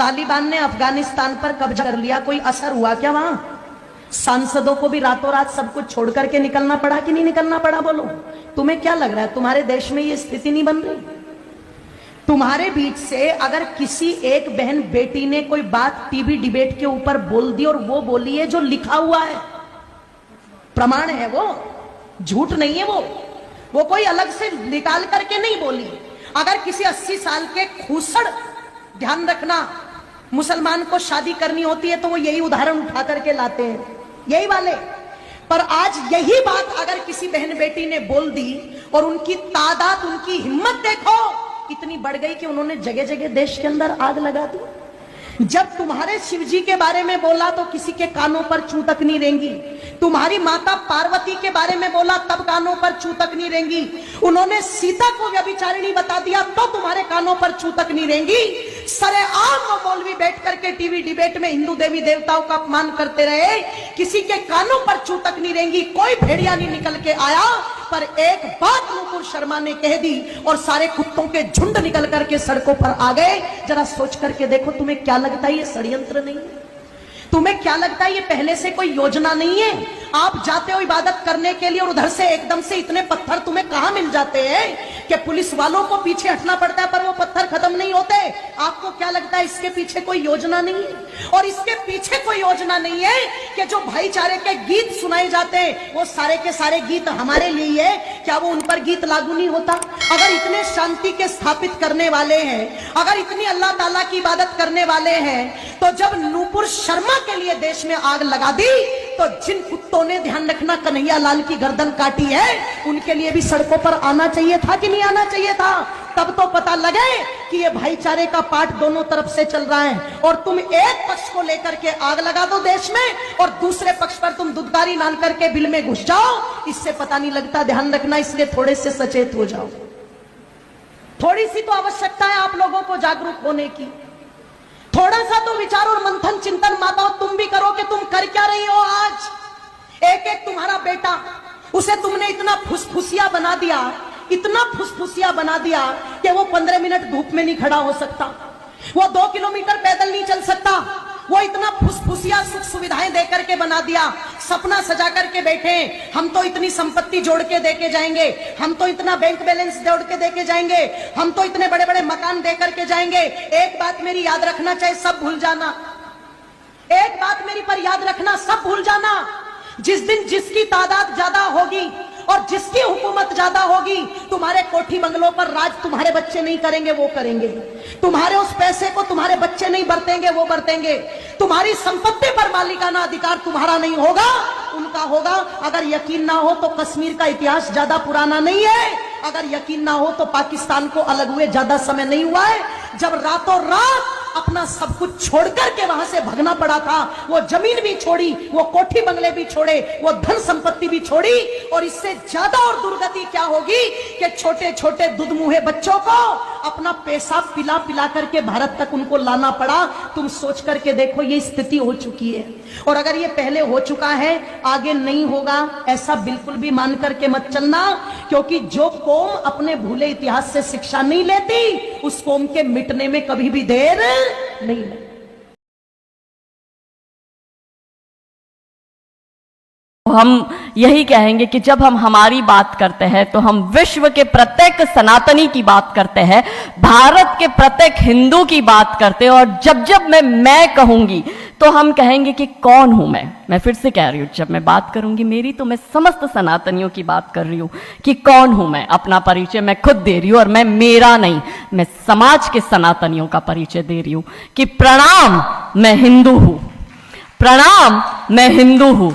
तालिबान ने अफगानिस्तान पर कब्जा कर लिया, कोई असर हुआ क्या वहां? सांसदों को भी रातों रात सब कुछ छोड़ करके निकलना पड़ा कि नहीं निकलना पड़ा? बोलो, तुम्हें क्या लग रहा है तुम्हारे देश में ये स्थिति नहीं बन रही? तुम्हारे बीच से अगर किसी एक बहन बेटी ने कोई बात टीवी डिबेट के ऊपर बोल दी और वो बोली है जो लिखा हुआ है, प्रमाण है, वो झूठ नहीं है, वो कोई अलग से निकाल करके नहीं बोली। अगर किसी 80 साल के खूसड़, ध्यान रखना, मुसलमान को शादी करनी होती है तो वो यही उदाहरण उठा करके लाते हैं, यही वाले। पर आज यही बात अगर किसी बहन बेटी ने बोल दी और उनकी तादाद, उनकी हिम्मत देखो इतनी बढ़ गई कि उन्होंने जगह जगह देश के अंदर आग लगा दी। जब तुम्हारे शिव जी के बारे में बोला तो किसी के कानों पर चू तक नहीं रेंगी। तुम्हारी माता पार्वती के बारे में बोला तब कानों पर चू तक नहीं रेंगी। उन्होंने सीता को व्यभिचारिणी बता दिया तो तुम्हारे कानों पर चू तक नहीं रेंगी। सरेआम वो मौलवी बैठ करके टीवी डिबेट में हिंदू देवी देवताओं का अपमान करते रहे, किसी के कानों पर चू तक नहीं रेंगी। कोई भेड़िया नहीं निकल के आया, पर एक बात नुपुर शर्मा ने कह दी और सारे कुत्तों के झुंड निकल करके सड़कों पर आ गए। जरा सोच करके देखो, तुम्हें क्या लगता है ये षड्यंत्र नहीं है? तुम्हें क्या लगता है ये पहले से कोई योजना नहीं है? आप जाते हो इबादत करने के लिए और उधर से एकदम से इतने पत्थर तुम्हें कहां मिल जाते हैं कि पुलिस वालों को पीछे हटना पड़ता है, पर वो पत्थर खत्म नहीं होते। आपको क्या लगता है इसके पीछे कोई योजना नहीं है? और इसके पीछे कोई योजना नहीं है कि जो भाईचारे के गीत सुनाए जाते हैं वो सारे के सारे गीत हमारे लिए है, क्या वो उन पर गीत लागू नहीं होता? अगर इतने शांति के स्थापित करने वाले हैं, अगर इतनी अल्लाह ताला की इबादत करने वाले हैं, तो जब नुपुर शर्मा के लिए देश में आग लगा दी तो जिन कुत्तों ने, ध्यान रखना, कन्हैया लाल की गर्दन काटी है, उनके लिए भी सड़कों पर आना चाहिए था कि नहीं आना चाहिए था? तब तो पता लगे कि ये भाईचारे का पाठ दोनों तरफ से चल रहा है। और तुम एक पक्ष को लेकर के आग लगा दो देश में और दूसरे पक्ष पर तुम दुदकारी मान करके बिल में घुस जाओ, इससे पता नहीं लगता। ध्यान रखना, इसलिए थोड़े से सचेत हो जाओ। थोड़ी सी तो आवश्यकता है आप लोगों को जागरूक होने की। थोड़ा सा तो विचार और मंथन चिंतन माताओं तुम भी करो कि तुम कर क्या रही हो आज। एक एक तुम्हारा बेटा, उसे तुमने इतना फुसफुसिया बना दिया, इतना फुसफुसिया बना दिया कि वो 15 मिनट धूप में नहीं खड़ा हो सकता, वो 2 किलोमीटर पैदल नहीं चल सकता। वो इतना फुसफुसिया सुख सुविधाएं देकर के बना दिया, सपना सजा करके बैठे, हम तो इतनी संपत्ति जोड़ के देके जाएंगे, हम तो इतना बैंक बैलेंस जोड़ के देके जाएंगे, हम तो इतने बड़े बड़े मकान दे करके जाएंगे। एक बात मेरी याद रखना, चाहे सब भूल जाना, एक बात मेरी पर याद रखना, सब भूल जाना। जिस दिन जिसकी तादाद ज्यादा होगी और जिसकी हुकूमत ज्यादा होगी, तुम्हारे कोठी बंगलों पर राज तुम्हारे बच्चे नहीं करेंगे, वो करेंगे। तुम्हारे उस पैसे को तुम्हारे बच्चे नहीं बरतेंगे, वो बरतेंगे। तुम्हारी संपत्ति पर मालिकाना अधिकार तुम्हारा नहीं होगा, उनका होगा। अगर यकीन ना हो तो कश्मीर का इतिहास ज्यादा पुराना नहीं है, अगर यकीन ना हो तो पाकिस्तान को अलग हुए ज्यादा समय नहीं हुआ है, जब रातों रात अपना सब कुछ छोड़कर के वहां से भगना पड़ा था। वो जमीन भी छोड़ी, वो कोठी बंगले भी छोड़े, वो धन संपत्ति भी छोड़ी। और इससे ज्यादा और दुर्गति क्या होगी कि छोटे छोटे दुधमुहे बच्चों को अपना पेशाब पिला पिला करके भारत तक उनको लाना पड़ा। तुम सोच करके देखो, ये स्थिति हो चुकी है। और अगर ये पहले हो चुका है, आगे नहीं होगा, ऐसा बिल्कुल भी मान करके मत चलना। क्योंकि जो कौम अपने भूले इतिहास से शिक्षा नहीं लेती, उस कौम के मिटने में कभी भी देर नहीं लगती। हम यही कहेंगे कि जब हम हमारी बात करते हैं तो हम विश्व के प्रत्येक सनातनी की बात करते हैं, भारत के प्रत्येक हिंदू की बात करते हैं। और जब जब मैं कहूंगी तो हम कहेंगे कि कौन हूं मैं फिर से कह रही हूं, जब मैं बात करूंगी मेरी, तो मैं समस्त सनातनियों की बात कर रही हूं कि कौन हूं मैं। अपना परिचय मैं खुद दे रही हूं, और मैं मेरा नहीं, मैं समाज के सनातनियों का परिचय दे रही हूं कि प्रणाम, मैं हिंदू हूं, प्रणाम, मैं हिंदू हूं।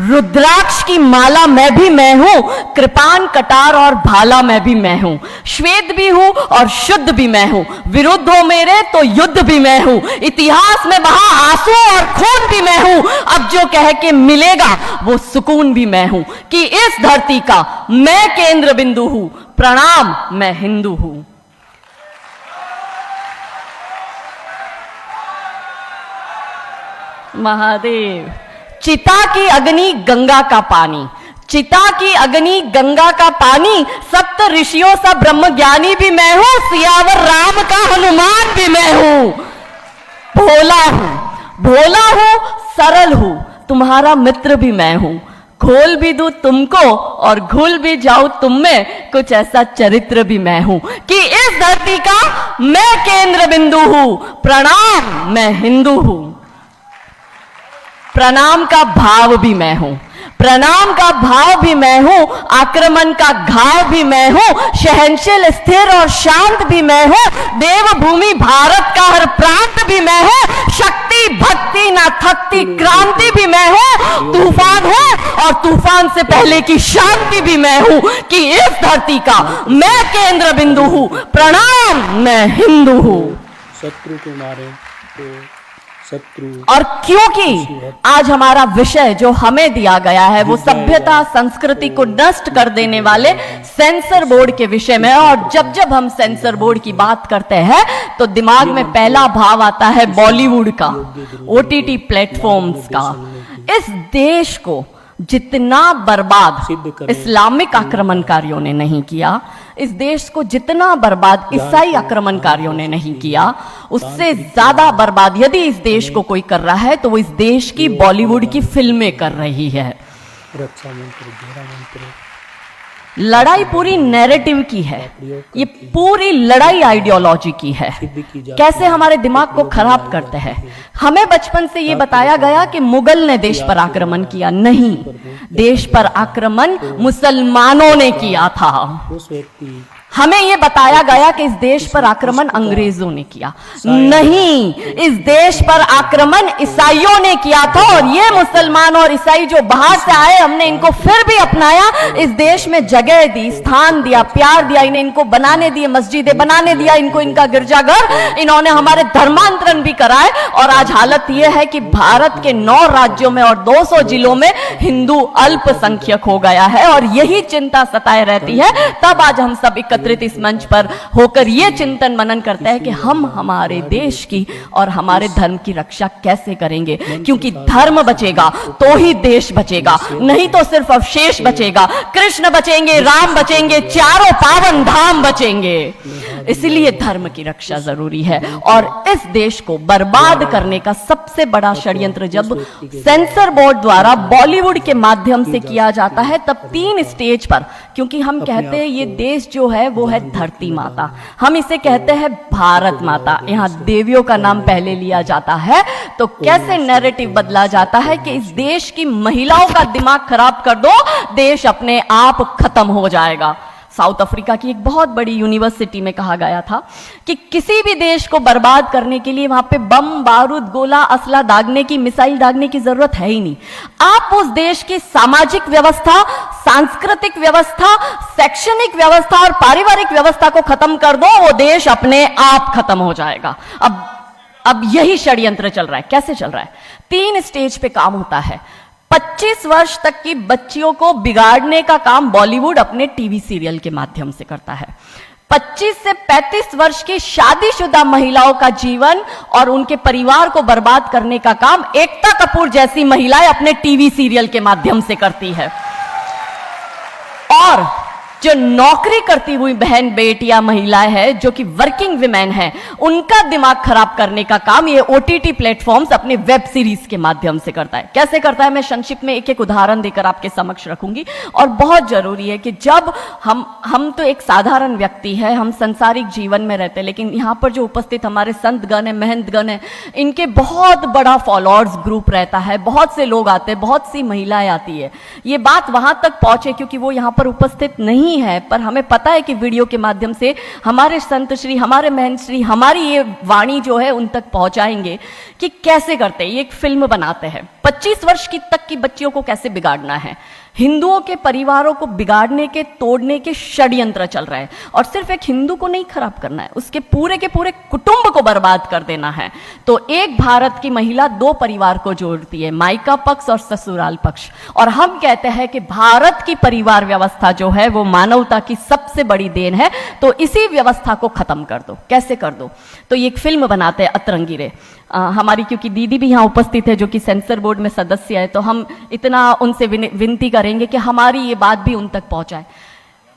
रुद्राक्ष की माला मैं भी मैं हूं, कृपान कटार और भाला मैं भी मैं हूं, श्वेत भी हूं और शुद्ध भी मैं हूं, विरुद्ध हो मेरे तो युद्ध भी मैं हूं, इतिहास में बहा आंसू और खून भी मैं हूं, अब जो कह के मिलेगा वो सुकून भी मैं हूं, कि इस धरती का मैं केंद्र बिंदु हूं, प्रणाम, मैं हिंदू हूं। महादेव। चिता की अग्नि गंगा का पानी, चिता की अग्नि गंगा का पानी, सप्त ऋषियों सा ब्रह्म ज्ञानी भी मैं हूं, सियावर राम का हनुमान भी मैं हूं। भोला हूं, सरल हूं, तुम्हारा मित्र भी मैं हूं, खोल भी दूं तुमको और घुल भी जाऊं तुम में, कुछ ऐसा चरित्र भी मैं हूं कि इस धरती का मैं केंद्र बिंदु हूं। प्रणाम, मैं हिंदू हूं। प्रणाम का भाव भी मैं हूं, प्रणाम का भाव भी मैं हूं, आक्रमण का घाव भी मैं हूं, सहनशील स्थिर और शांत भी मैं हूं, देवभूमि भारत का हर प्रांत भी मैं हूं, शक्ति भक्ति ना थकती क्रांति भी मैं हूं, तूफान है और तूफान से पहले की शांति भी मैं हूं कि इस धरती का मैं केंद्र बिंदु हूं। प्रणाम, मैं हिंदू हूं। शत्रु को मारे तो शत्रु, और क्योंकि आज हमारा विषय जो हमें दिया गया है वो सभ्यता संस्कृति को नष्ट कर देने वाले सेंसर बोर्ड के विषय में है, और जब जब हम सेंसर बोर्ड की बात करते हैं तो दिमाग में पहला भाव आता है बॉलीवुड का, ओटीटी प्लेटफॉर्म्स का। इस देश को जितना बर्बाद इस्लामिक आक्रमणकारियों ने नहीं किया, इस देश को जितना बर्बाद ईसाई आक्रमणकारियों ने नहीं किया, उससे ज्यादा बर्बाद यदि इस देश को कोई कर रहा है तो वो इस देश की बॉलीवुड की फिल्में कर रही है। रक्षा मंत्री, गृह मंत्री, लड़ाई पूरी नैरेटिव की है, ये पूरी लड़ाई आइडियोलॉजी की है। कैसे हमारे दिमाग को खराब करते हैं। हमें बचपन से ये बताया गया कि मुगल ने देश पर आक्रमण किया, नहीं, देश पर आक्रमण मुसलमानों ने किया था। उस व्यक्ति, हमें यह बताया गया कि इस देश पर आक्रमण अंग्रेजों ने किया, नहीं, इस देश पर आक्रमण ईसाइयों ने किया था। और ये मुसलमान और ईसाई जो बाहर से आए, हमने इनको फिर भी अपनाया, इस देश में जगह दी, स्थान दिया, प्यार दिया, इन्हें इनको बनाने दिए, मस्जिदें बनाने दिया इनको, इनका गिरजाघर, इन्होंने हमारे धर्मांतरण भी कराए। और आज हालत यह है कि भारत के 9 राज्यों में और 200 जिलों में हिंदू अल्पसंख्यक हो गया है, और यही चिंता सताए रहती है। तब आज हम सब इस मंच पर होकर यह चिंतन मनन करते हैं कि हम हमारे देश की और हमारे धर्म की रक्षा कैसे करेंगे, क्योंकि धर्म बचेगा तो ही देश बचेगा, नहीं तो सिर्फ अवशेष बचेगा। कृष्ण बचेंगे, राम बचेंगे, चारों पावन धाम बचेंगे। इसलिए धर्म की रक्षा जरूरी है। और इस देश को बर्बाद करने का सबसे बड़ा षड्यंत्र जब सेंसर बोर्ड द्वारा बॉलीवुड के माध्यम से किया जाता है, तब 3 स्टेज पर, क्योंकि हम कहते हैं ये देश जो है वो है धरती माता, हम इसे कहते हैं भारत माता, यहां देवियों का नाम पहले लिया जाता है। तो कैसे नैरेटिव बदला जाता है कि इस देश की महिलाओं का दिमाग खराब कर दो, देश अपने आप खत्म हो जाएगा। साउथ अफ्रीका की एक बहुत बड़ी यूनिवर्सिटी में कहा गया था कि किसी भी देश को बर्बाद करने के लिए वहां पे बम, बारूद, गोला, असला दागने की, मिसाइल दागने की जरूरत है ही नहीं। आप उस देश की सामाजिक व्यवस्था, सांस्कृतिक व्यवस्था, शैक्षणिक व्यवस्था और पारिवारिक व्यवस्था को खत्म कर दो, वो देश अपने आप खत्म हो जाएगा। अब यही षड्यंत्र चल रहा है। कैसे चल रहा है? 3 स्टेज पे काम होता है। 25 वर्ष तक की बच्चियों को बिगाड़ने का काम बॉलीवुड अपने टीवी सीरियल के माध्यम से करता है। 25 से 35 वर्ष की शादीशुदा महिलाओं का जीवन और उनके परिवार को बर्बाद करने का काम एकता कपूर जैसी महिलाएं अपने टीवी सीरियल के माध्यम से करती है। और जो नौकरी करती हुई बहन बेटियां महिलाएं हैं, जो कि वर्किंग विमेन हैं, उनका दिमाग खराब करने का काम ये ओटीटी प्लेटफॉर्म्स अपने वेब सीरीज के माध्यम से करता है। कैसे करता है, मैं संक्षिप्त में एक एक उदाहरण देकर आपके समक्ष रखूंगी। और बहुत जरूरी है कि जब हम तो एक साधारण व्यक्ति है, हम संसारिक जीवन में रहते हैं, लेकिन यहाँ पर जो उपस्थित हमारे संतगण है, महंतगण है, इनके बहुत बड़ा फॉलोअर्स ग्रुप रहता है, बहुत से लोग आते हैं, बहुत सी महिलाएं आती है। ये बात वहां तक पहुंचे क्योंकि वो यहाँ पर उपस्थित नहीं है, पर हमें पता है कि वीडियो के माध्यम से हमारे संत श्री, हमारे महंत श्री हमारी ये वाणी जो है उन तक पहुंचाएंगे कि कैसे करते हैं। ये एक फिल्म बनाते हैं, 25 वर्ष की तक की बच्चियों को कैसे बिगाड़ना है। हिंदुओं के परिवारों को बिगाड़ने के, तोड़ने के षड्यंत्र चल रहे हैं। और सिर्फ एक हिंदू को नहीं खराब करना है, उसके पूरे के पूरे कुटुंब को बर्बाद कर देना है। तो एक भारत की महिला 2 परिवार को जोड़ती है, मायका पक्ष और ससुराल पक्ष। और हम कहते हैं कि भारत की परिवार व्यवस्था जो है वो मानवता की सबसे बड़ी देन है। तो इसी व्यवस्था को खत्म कर दो। कैसे कर दो? तो ये एक फिल्म बनाते हैं, अतरंगी रे। हमारी क्योंकि दीदी भी यहाँ उपस्थित है जो कि सेंसर बोर्ड में सदस्य है, तो हम इतना उनसे विनती करेंगे कि हमारी ये बात भी उन तक पहुंचाए।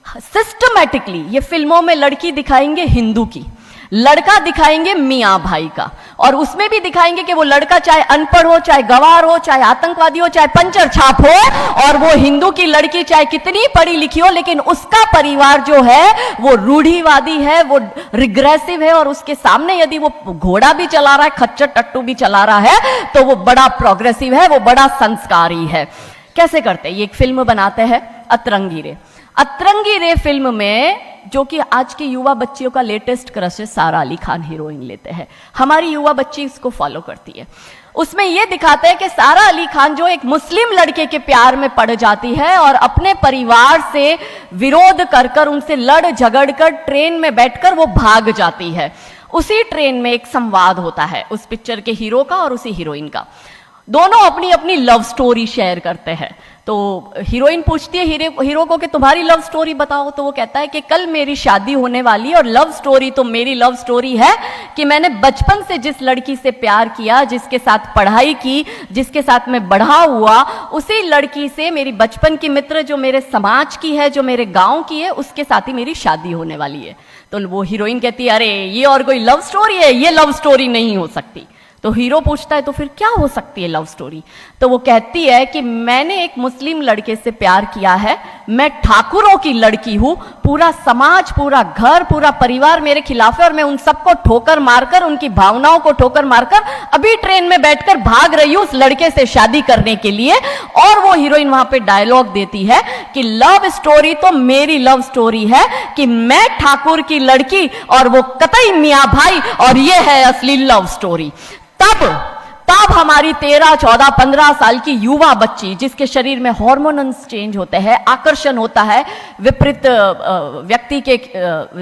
सिस्टमैटिकली ये फिल्मों में लड़की दिखाएंगे हिंदू की, लड़का दिखाएंगे मियां भाई का, और उसमें भी दिखाएंगे कि वो लड़का चाहे अनपढ़ हो, चाहे गवार हो, चाहे आतंकवादी हो, चाहे पंचर छाप हो, और वो हिंदू की लड़की चाहे कितनी पढ़ी लिखी हो, लेकिन उसका परिवार जो है वो रूढ़िवादी है, वो रिग्रेसिव है, और उसके सामने यदि वो घोड़ा भी चला रहा है, खच्चर टट्टू भी चला रहा है, तो वो बड़ा प्रोग्रेसिव है, वो बड़ा संस्कारी है। कैसे करते हैं? ये एक फिल्म बनाते हैं अतरंगी रे। अतरंगी रे फिल्म में, जो कि आज की युवा बच्चियों का लेटेस्ट क्रश है, सारा अली खान हीरोइन लेते हैं। हमारी युवा बच्ची इसको फॉलो करती है। उसमें यह दिखाते हैं कि सारा अली खान जो एक मुस्लिम लड़के के प्यार में पड़ जाती है और अपने परिवार से विरोध कर कर, उनसे लड़ झगड़ कर ट्रेन में बैठकर वो भाग जाती है। उसी ट्रेन में एक संवाद होता है उस पिक्चर के हीरो का और उसी हीरोइन का। दोनों अपनी अपनी लव स्टोरी शेयर करते हैं। तो हीरोइन पूछती है हीरो को कि तुम्हारी लव स्टोरी बताओ। तो वो कहता है कि कल मेरी शादी होने वाली, और लव स्टोरी तो मेरी लव स्टोरी है कि मैंने बचपन से जिस लड़की से प्यार किया, जिसके साथ पढ़ाई की, जिसके साथ मैं बढ़ा हुआ, उसी लड़की से, मेरी बचपन की मित्र जो मेरे समाज की है, जो मेरे गांव की है, उसके साथ ही मेरी शादी होने वाली है। तो वो हीरोइन कहती है अरे ये और कोई लव स्टोरी है, ये लव स्टोरी नहीं हो सकती। तो हीरो पूछता है तो फिर क्या हो सकती है लव स्टोरी? तो वो कहती है कि मैंने एक मुस्लिम लड़के से प्यार किया है, मैं ठाकुरों की लड़की हूं, पूरा समाज, पूरा घर, पूरा परिवार मेरे खिलाफ है, और मैं उन सबको ठोकर मारकर, उनकी भावनाओं को ठोकर मारकर अभी ट्रेन में बैठकर भाग रही हूं उस लड़के से शादी करने के लिए। और वो हीरोइन वहां पे डायलॉग देती है कि लव स्टोरी तो मेरी लव स्टोरी है कि मैं ठाकुर की लड़की और वो कतई मियां भाई, और ये है असली लव स्टोरी। तब हमारी 13, 14, 15 साल की युवा बच्ची, जिसके शरीर में हार्मोन्स चेंज होते हैं, आकर्षण होता है विपरीत व्यक्ति के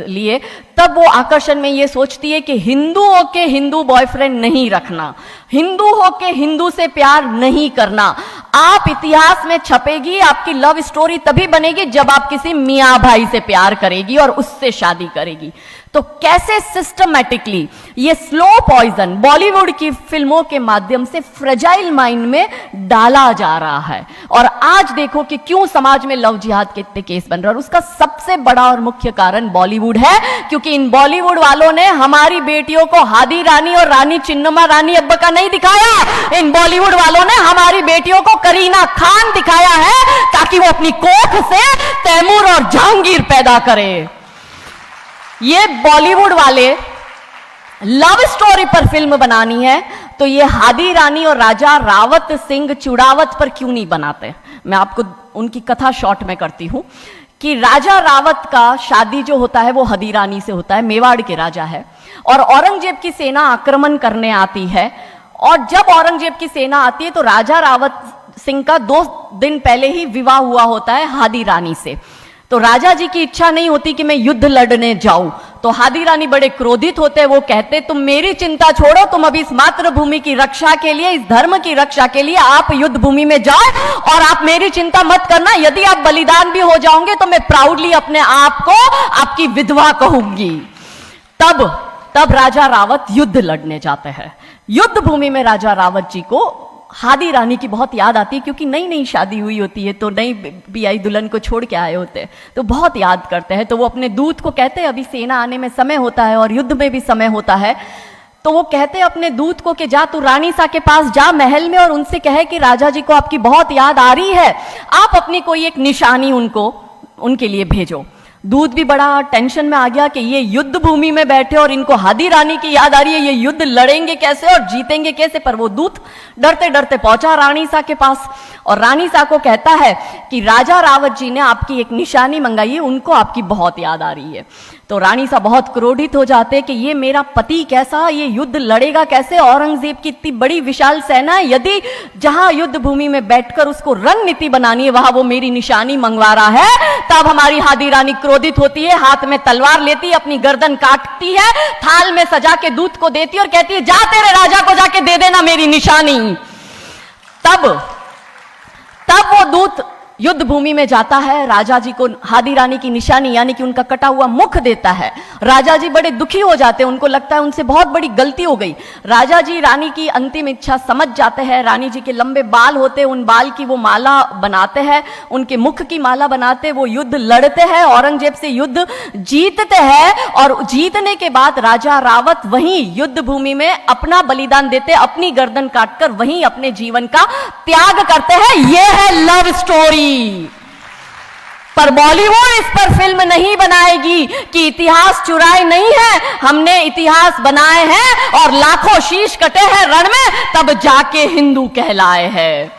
लिए, तब वो आकर्षण में ये सोचती है कि हिंदू होके हिंदू बॉयफ्रेंड नहीं रखना, हिंदू होके हिंदू से प्यार नहीं करना। आप इतिहास में छपेगी, आपकी लव स्टोरी तभी बनेगी जब आप किसी मियां भाई से प्यार करेगी और उससे शादी करेगी। तो कैसे सिस्टमैटिकली ये स्लो पॉइजन बॉलीवुड की फिल्मों के माध्यम से फ्रेजाइल माइंड में डाला जा रहा है। और आज देखो कि क्यों समाज में लव जिहाद के इतने केस बन रहे हैं, और उसका सबसे बड़ा और मुख्य कारण बॉलीवुड है, क्योंकि इन बॉलीवुड वालों ने हमारी बेटियों को हादी रानी और रानी चिन्नमा रानी अब्बा का नहीं दिखाया। इन बॉलीवुड वालों ने हमारी बेटियों को करीना खान दिखाया है, ताकि वो अपनी कोख से तैमूर और जहांगीर पैदा करे। ये बॉलीवुड वाले लव स्टोरी पर फिल्म बनानी है तो ये हादी रानी और राजा रावत सिंह चुड़ावत पर क्यों नहीं बनाते? मैं आपको उनकी कथा शॉर्ट में करती हूं कि राजा रावत का शादी जो होता है वो हदी रानी से होता है, मेवाड़ के राजा है, और औरंगजेब की सेना आक्रमण करने आती है। और जब औरंगजेब की सेना आती है तो राजा रावत सिंह का 2 दिन पहले ही विवाह हुआ होता है हादी रानी से। तो राजा जी की इच्छा नहीं होती कि मैं युद्ध लड़ने जाऊं, तो हादी रानी बड़े क्रोधित होते हैं। वो कहते तुम मेरी चिंता छोड़ो, तुम अभी इस मातृभूमि की रक्षा के लिए, इस धर्म की रक्षा के लिए आप युद्ध भूमि में जाओ, और आप मेरी चिंता मत करना। यदि आप बलिदान भी हो जाओगे तो मैं प्राउडली अपने आप को आपकी विधवा कहूंगी। तब राजा रावत युद्ध लड़ने जाते हैं। युद्ध भूमि में राजा रावत जी को हादी रानी की बहुत याद आती है, क्योंकि नई नई शादी हुई होती है, तो नई बियाई दुल्हन को छोड़ के आए होते हैं, तो बहुत याद करते हैं। तो वो अपने दूत को कहते हैं, अभी सेना आने में समय होता है और युद्ध में भी समय होता है, तो वो कहते हैं अपने दूत को कि जा तू रानी सा के पास जा महल में, और उनसे कहे कि राजा जी को आपकी बहुत याद आ रही है, आप अपनी कोई एक निशानी उनके लिए भेजो। दूत भी बड़ा टेंशन में आ गया कि ये युद्ध भूमि में बैठे और इनको हादी रानी की याद आ रही है, ये युद्ध लड़ेंगे कैसे और जीतेंगे कैसे। पर वो दूत डरते डरते पहुंचा रानी सा के पास, और रानी सा को कहता है कि राजा रावत जी ने आपकी एक निशानी मंगाई है, उनको आपकी बहुत याद आ रही है। तो रानी सा बहुत क्रोधित हो जाते कि ये मेरा पति कैसा, ये युद्ध लड़ेगा कैसे, औरंगजेब की इतनी बड़ी विशाल सेना है, यदि जहां युद्ध भूमि में बैठकर उसको रणनीति बनानी है वहां वो मेरी निशानी मंगवा रहा है। तब हमारी हादी रानी क्रोधित होती है, हाथ में तलवार लेती है, अपनी गर्दन काटती है, थाल में सजा के दूत को देती है और कहती है जा तेरे राजा को जाके दे देना मेरी निशानी। तब वो दूत युद्ध भूमि में जाता है, राजा जी को हादी रानी की निशानी यानी कि उनका कटा हुआ मुख देता है। राजा जी बड़े दुखी हो जाते हैं, उनको लगता है उनसे बहुत बड़ी गलती हो गई। राजा जी रानी की अंतिम इच्छा समझ जाते हैं। रानी जी के लंबे बाल होते, उन बाल की वो माला बनाते हैं, उनके मुख की माला बनाते, वो युद्ध लड़ते हैं, औरंगजेब से युद्ध जीतते हैं। और जीतने के बाद राजा रावत वहीं युद्ध भूमि में अपना बलिदान देते, अपनी गर्दन काटकर वहीं अपने जीवन का त्याग करते हैं। यह है लव स्टोरी। पर बॉलीवुड इस पर फिल्म नहीं बनाएगी कि इतिहास चुराए नहीं है, हमने इतिहास बनाए हैं और लाखों शीश कटे हैं रण में, तब जाके हिंदू कहलाए हैं।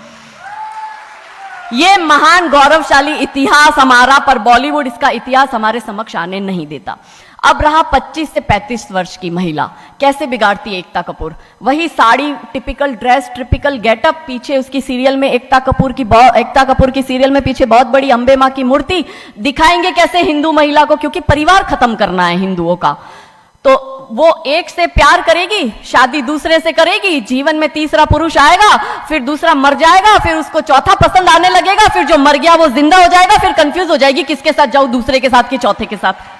ये महान गौरवशाली इतिहास हमारा, पर बॉलीवुड इसका इतिहास हमारे समक्ष आने नहीं देता। अब रहा 25 से 35 वर्ष की महिला, कैसे बिगाड़ती है एकता कपूर। वही sari, typical dress, typical getup, पीछे उसकी सीरियल में एकता कपूर की सीरियल में पीछे बहुत बड़ी अंबे मां की मूर्ति। दिखाएंगे कैसे हिंदू महिला को, क्योंकि परिवार खत्म करना है हिंदुओं का। तो वो एक से प्यार करेगी, शादी दूसरे से करेगी, जीवन में तीसरा पुरुष आएगा, फिर दूसरा मर जाएगा, फिर उसको चौथा पसंद आने लगेगा, फिर जो मर गया वो जिंदा हो जाएगा, फिर कंफ्यूज हो जाएगी किसके साथ जाऊं, दूसरे के साथ कि चौथे के साथ।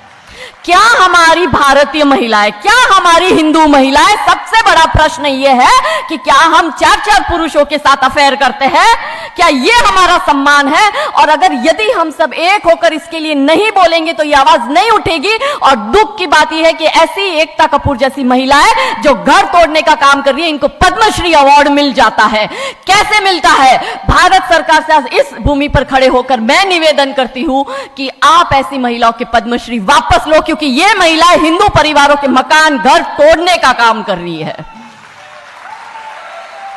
क्या हमारी भारतीय महिलाएं, क्या हमारी हिंदू महिलाएं, सबसे बड़ा प्रश्न यह है कि क्या हम 4-4 पुरुषों के साथ अफेयर करते हैं? क्या यह हमारा सम्मान है? और अगर यदि हम सब एक होकर इसके लिए नहीं बोलेंगे तो यह आवाज नहीं उठेगी। और दुख की बात यह है कि ऐसी एकता कपूर जैसी महिलाएं जो घर तोड़ने का काम कर रही है, इनको पद्मश्री अवार्ड मिल जाता है। कैसे मिलता है? भारत सरकार से इस भूमि पर खड़े होकर मैं निवेदन करती हूं कि आप ऐसी महिलाओं के पद्मश्री वापस लो, क्योंकि ये महिलाएं हिंदू परिवारों के मकान, घर तोड़ने का काम कर रही है।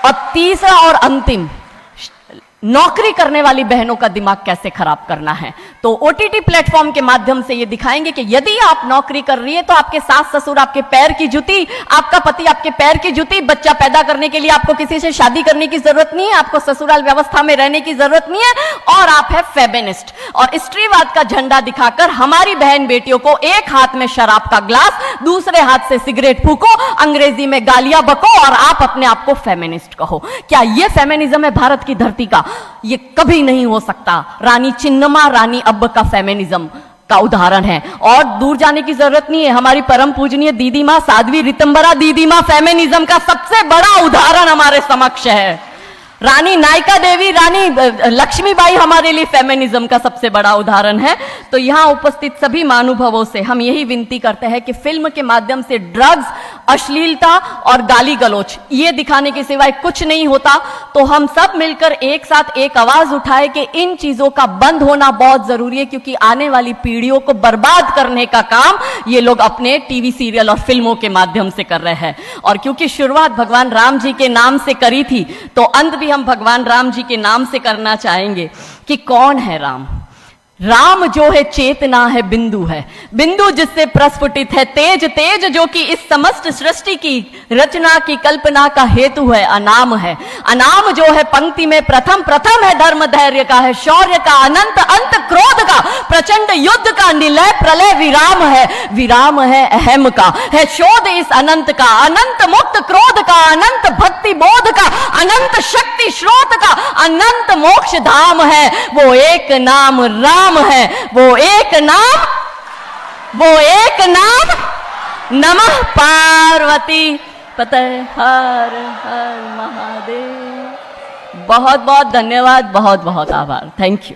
और तीसरा और अंतिम, नौकरी करने वाली बहनों का दिमाग कैसे खराब करना है। तो ओटीटी प्लेटफॉर्म के माध्यम से ये दिखाएंगे कि यदि आप नौकरी कर रही है तो आपके सास ससुर आपके पैर की जूती, आपका पति आपके पैर की जूती। बच्चा पैदा करने के लिए आपको किसी से शादी करने की जरूरत नहीं है, आपको ससुराल व्यवस्था में रहने की जरूरत नहीं है, और आप है फेमिनिस्ट। और स्त्रीवाद का झंडा दिखाकर हमारी बहन बेटियों को एक हाथ में शराब का ग्लास, दूसरे हाथ से सिगरेट फूको, अंग्रेजी में गालियां बको और आप अपने आप को फेमिनिस्ट कहो। क्या यह फेमिनिज्म है भारत की धरती का? ये कभी नहीं हो सकता। रानी चिन्नम्मा, रानी अब्ब का फेमिनिज्म का उदाहरण है। और दूर जाने की जरूरत नहीं है, हमारी परम पूजनीय दीदी मां साध्वी रितंबरा दीदी मां फेमिनिज्म का सबसे बड़ा उदाहरण हमारे समक्ष है। रानी नायका देवी, रानी लक्ष्मीबाई हमारे लिए फेमिनिज्म का सबसे बड़ा उदाहरण है। तो यहां उपस्थित सभी महानुभावों से हम यही विनती करते हैं कि फिल्म के माध्यम से ड्रग्स, अश्लीलता और गाली गलौच ये दिखाने के सिवाय कुछ नहीं होता। तो हम सब मिलकर एक साथ एक आवाज उठाए कि इन चीजों का बंद होना बहुत जरूरी है, क्योंकि आने वाली पीढ़ियों को बर्बाद करने का काम ये लोग अपने टीवी सीरियल और फिल्मों के माध्यम से कर रहे हैं। और क्योंकि शुरुआत भगवान राम जी के नाम से करी थी, तो अंत भी हम भगवान राम जी के नाम से करना चाहेंगे कि कौन है राम। राम जो है चेतना है, बिंदु है, बिंदु जिससे प्रस्फुटित है तेज, तेज जो कि इस समस्त सृष्टि की रचना की कल्पना का हेतु है, अनाम है। अनाम जो है पंक्ति में प्रथम, प्रथम है धर्म धैर्य का, है शौर्य का, अनंत अंत क्रोध का, प्रचंड युद्ध का, निलय प्रलय विराम है, विराम है अहम का, है शोध इस अनंत का, अनंत मुक्त क्रोध का, अनंत भक्ति बोध का, अनंत शक्ति स्रोत का, अनंत मोक्ष धाम है। वो एक नाम राम है, वो एक नाम, वो एक नाम, नमः पार्वती पते हर हर महादेव। बहुत बहुत धन्यवाद, बहुत बहुत आभार। Thank you.